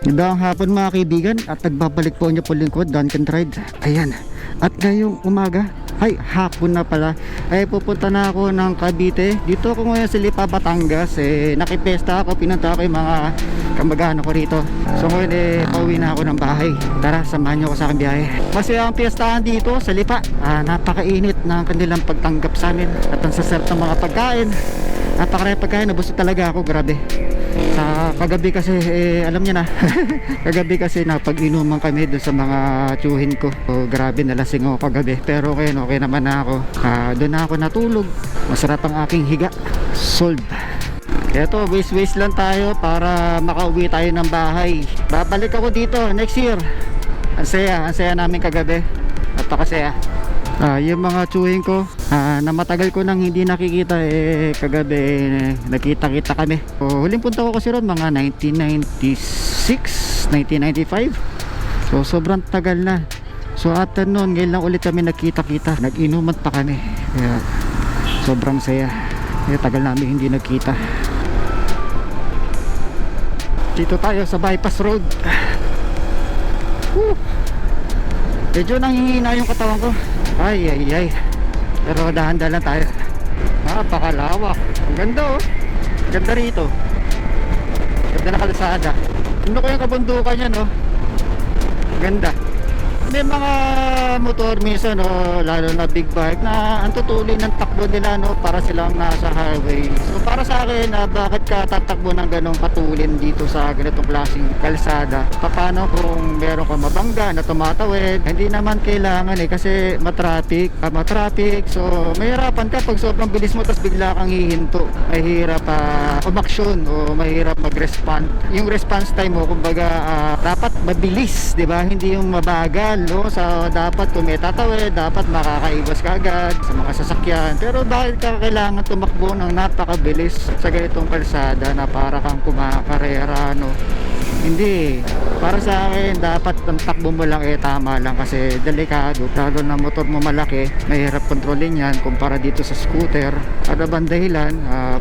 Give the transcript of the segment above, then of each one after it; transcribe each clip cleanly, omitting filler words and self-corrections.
Magandang hapon mga kaibigan at nagbabalik po niyo po lingkod Duncan Ride. Ayan. At ngayong umaga, ay hapon na pala, ay pupunta na ako ng Cavite. Dito ako ngayon sa Lipa, Batangas. Nakipesta ako, pinunta ko yung mga kamag-anak ko rito. So ngayon pauwi na ako ng bahay. Tara, samahan niyo ako sa aking biyahe. Masaya ang piyestahan dito sa Lipa. Napakainit ng kanilang pagtanggap sa amin at ang sasarap ng mga pagkain. Napakaraming pagkain, nabusog talaga ako, grabe. Sa kagabi kasi alam niya na kagabi kasi napag-inuman kami doon sa mga tsuhin ko. So, grabe, nalasing ako kagabi, pero okay naman na ako. Doon na ako natulog. Masarap ang aking higa. Solved. Eto, waste lang tayo para makauwi tayo ng bahay. Babalik ako dito next year. Ang saya namin kagabi. Napakasaya. Yung mga tsuhin ko na matagal ko nang hindi nakikita, kagabi nagkita-kita kami. Huling punta ko kasi ron mga 1996, 1995. So sobrang tagal na. So after noon, ngayon lang ulit kami nagkita-kita. Nag-inuman pa kami. Kaya sobrang saya. Tagal namin hindi nagkita. Dito tayo sa bypass road. Medyo nanghihina yung katawan ko. Ay. Pero dahan-dahan lang tayo. Napakalawak. Ang ganda, oh. Ganda rito. Ganda na kalsada. Ano ko yung kabundukan yan, oh. Ganda. May mga motor minsan, lalo na big bike, na ang tutuloy ng takbo nila, para silang nasa highway. So para sa akin, bakit ka tatakbo ng ganong patulin dito sa ganitong klaseng kalsada? Paano kung meron ka mabangga na tumatawid? Hindi naman kailangan kasi matraffic. So mahirapan ka pag sobrang bilis mo tapos bigla kang hihinto. Mahirap umaksyon o mahirap mag-respond. Yung response time mo, kumbaga, dapat mabilis, di ba? Hindi yung mabagal. So dapat kung may tatawid, dapat makakaiwas ka agad sa mga sasakyan. Pero bakit ka kailangan tumakbo ng napakabilis sa ganitong kalsada na para kang kumakarera, Hindi. Para sa akin, dapat ang takbo mo lang tama lang kasi delikado. Lalo na motor mo malaki, mahirap kontrolin yan kumpara dito sa scooter. Ano bang dahilan?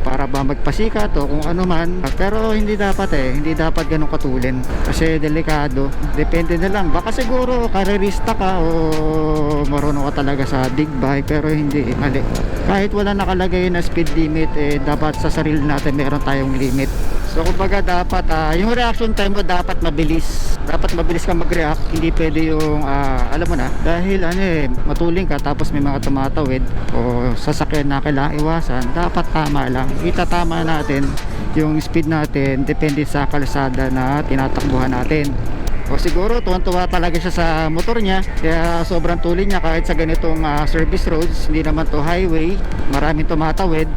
Para ba magpasikat o kung ano man. Pero hindi dapat hindi dapat ganun katulin kasi delikado. Depende na lang. Baka siguro karerista ka o marunong ka talaga sa big bike, pero hindi, mali. Kahit wala nakalagay na speed limit, dapat sa sarili natin meron tayong limit. So kumbaga dapat yung reaction time mo dapat mabilis. Dapat mabilis ka mag-react. Hindi pwede yung alam mo na, dahil matuling ka tapos may mga tumatawid o sasakyan na kailangang iwasan. Dapat tama lang. Itatama natin yung speed natin depende sa kalsada na tinatakbuhan natin. O siguro tuwan-tuwa talaga siya sa motor niya, kaya sobrang tuloy niya kahit sa ganitong service roads. Hindi naman to highway, maraming tumatawid.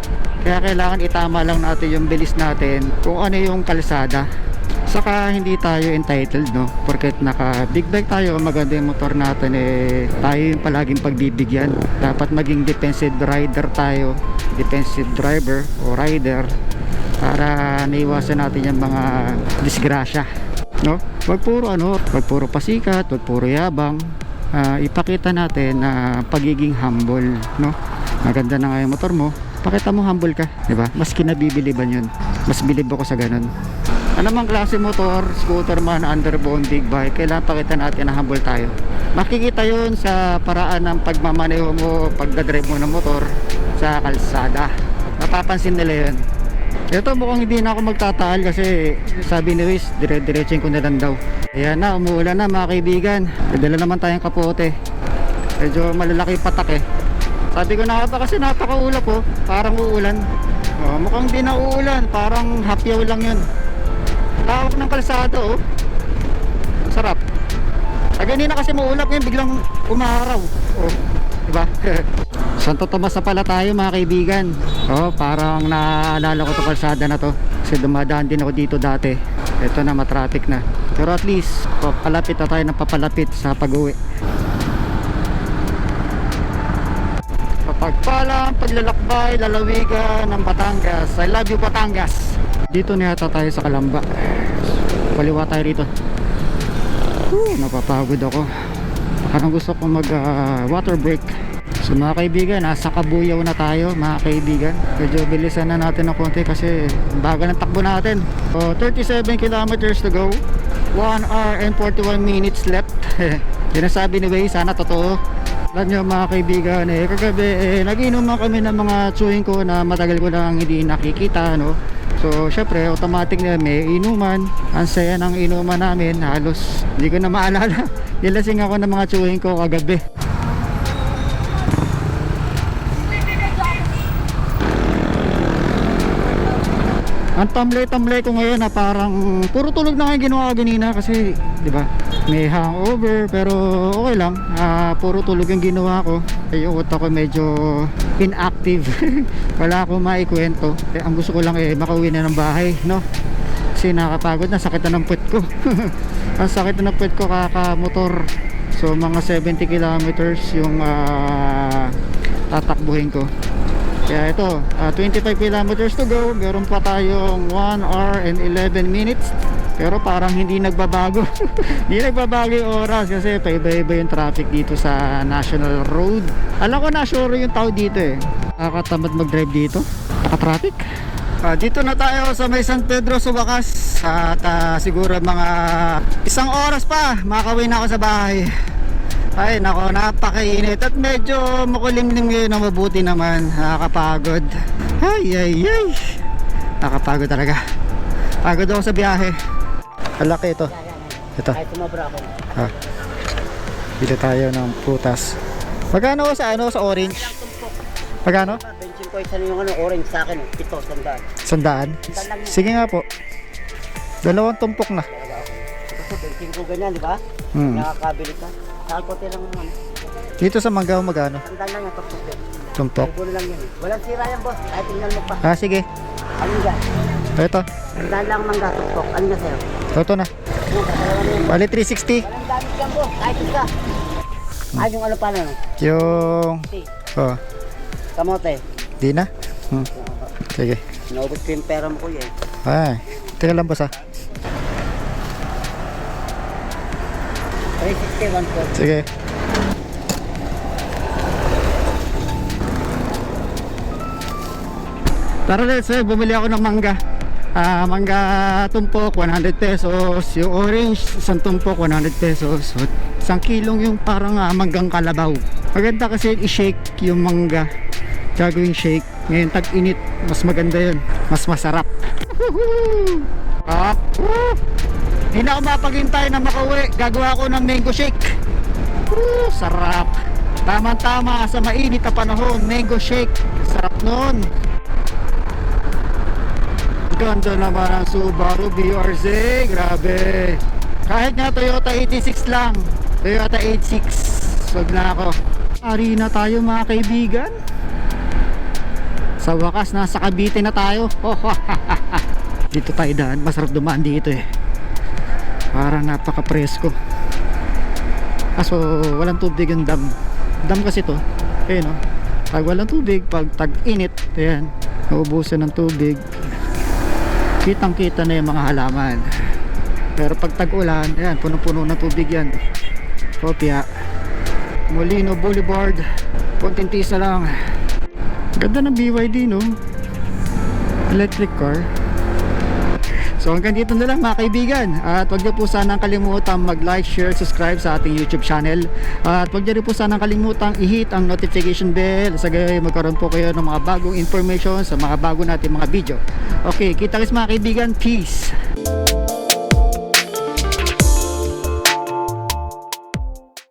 Kaya kailangan itama lang natin yung bilis natin kung ano yung kalsada. Saka hindi tayo entitled, porket naka big bike tayo, maganda yung motor natin, tayo yung palaging pagbibigyan. Dapat maging defensive rider tayo, defensive driver o rider, para naiwasan natin yung mga disgrasya. Wag puro pasikat, wag puro yabang. Ipakita natin na pagiging humble, Maganda na nga yung motor mo, pakita mo humble ka, di ba? Mas kinabibiliban yun. Mas bilib ako sa ganun. Anumang klase motor, scooter man, underbone, big bike, kailangan pakita natin na humble tayo. Makikita yun sa paraan ng pagmamaneho mo, pagdadrive mo ng motor sa kalsada. Mapapansin nila yun. Ito mukhang hindi na ako magtataal kasi sabi ni Wiz, dire-diretsin ko na lang daw. Ayan na, umuulan na mga kaibigan. Dala naman tayong kapote. Medyo malalaki patak Sabi ko na ba kasi napakaulap parang uulan. Mukhang hindi na uulan, parang hapyaw lang yun. Tawag ng kalsada sarap. Ganina kasi maulap ngayon, biglang umaraw. Diba? Santo Tomas na pala tayo mga kaibigan. Parang naalala ko itong kalsada na to kasi dumadaan din ako dito dati. Ito na, matraffic na, pero at least papalapit na tayo ng papalapit sa pag-uwi. Pagpalang paglalakbay, lalawigan ng Batangas. I love you Batangas. Dito na yata tayo sa Kalamba. Kaliwa tayo rito. Napapagod ako. Parang gusto ko mag water break. So mga kaibigan, nasa Kabuyaw na tayo mga kaibigan. Medyo bilisan na natin ng konti kasi bagal ng takbo natin. So 37 kilometers to go, 1 hour and 41 minutes left. Sinasabi ni Way, sana totoo. Alam nyo mga kaibigan, kagabi nag-inuman kami ng mga chewing ko na matagal ko nang hindi nakikita, no? So syempre automatic na may inuman. Ang saya ng inuman namin, halos hindi ko na maalala. Nilasing ako ng mga chewing ko kagabi. Ang tamlay-tamlay ko ngayon na parang puro tulog na nga yung ginawa ko ganina kasi, di ba, may hangover pero okay lang. Puro tulog yung ginawa ko. Yung utak ko medyo inactive. Wala akong maikwento. Ang gusto ko lang makauwi na ng bahay, no? Kasi nakapagod na, sakit na ng puwet ko. Ang sakit na ng puwet ko kakamotor. So mga 70 kilometers yung tatakbuhin ko. Kaya ito, 25 kilometers to go. Meron pa tayong 1 hour and 11 minutes. Pero parang hindi nagbabago. Hindi nagbabago yung oras kasi paiba-iba yung traffic dito sa National Road. Alam ko na sure yung tao dito nakakatamad mag-drive dito, naka-traffic. Dito na tayo sa may San Pedro sa wakas. At siguro mga 1 oras pa makakauwi na ako sa bahay. Ay nako, napakainit at medyo makulimlim ngayon na mabuti naman. Nakakapagod. Ay nakapagod talaga. Pagod ako sa biyahe. Malaki ito. Ito. Kahit sumabra ako. Dito tayo ng prutas. Magkano sa orange? Magkano? Benching ko isa yung orange sa akin. Ito, 100. 100? Sige nga po. 2 tumpok na. Kasi benching ko ganyan, di ba? Nakakabili ka. Saan ko lang naman. Dito sa Manggao magkano? 100 lang yung tumpok. Tumpok? Libo lang yan. Walang sira yan, boss. Kahit tingnan mo pa. Sige. Ano yan? Ito. 100 lang mangga, tumpok. Ano na sa'yo? Ito na. Bali 360. Walang gamit yan, boss. Kahit isa. Ay, yung ano pa na? Yung... Kamote. Di na? Sige. Naubos ko yung pera mo, kuya. Ay. Teka lang boss 360, 140. Sige. Tara let's say, bumili ako ng mangga. Mangga tumpok 100 pesos, yung orange isang tumpok 100 pesos. So, 1 kilong yung parang manggang kalabaw. Maganda kasi i-shake yung mangga. Gagawing shake. Ngayon tag-init, mas maganda yun. Mas masarap. Hindi na ako mapaghintay na makauwi. Gagawa ko ng mango shake. Sarap. Tama-tama sa mainit na panahon. Mango shake. Sarap nun. Ganda naman ang Subaru BRZ. Grabe. Kahit nga Toyota 86 lang. Toyota 86. Wag na ako. Ari na tayo mga kaibigan. Sa wakas nasa Cavite na tayo. Dito tayo daan. Masarap dumaan dito Parang napaka-presko. Kaso walang tubig yung dam. Dam kasi to. Ayun pag walang tubig, pag tag-init, ayan, naubusan ng tubig. Kitang-kita na yung mga halaman. Pero pag tag-ulan, ayan, punong-puno ng tubig yan. Kopya. Molino Boulevard. Konting tisa lang. Ganda ng BYD, no? Electric car. So hanggang dito na lang mga kaibigan. At huwag niyo po sanang kalimutang mag-like, share, subscribe sa ating YouTube channel. At huwag niyo rin po sanang kalimutang i-hit ang notification bell. Sa gayon magkaroon po kayo ng mga bagong information sa mga bago natin mga video. Okay, kita-kits mga kaibigan. Peace!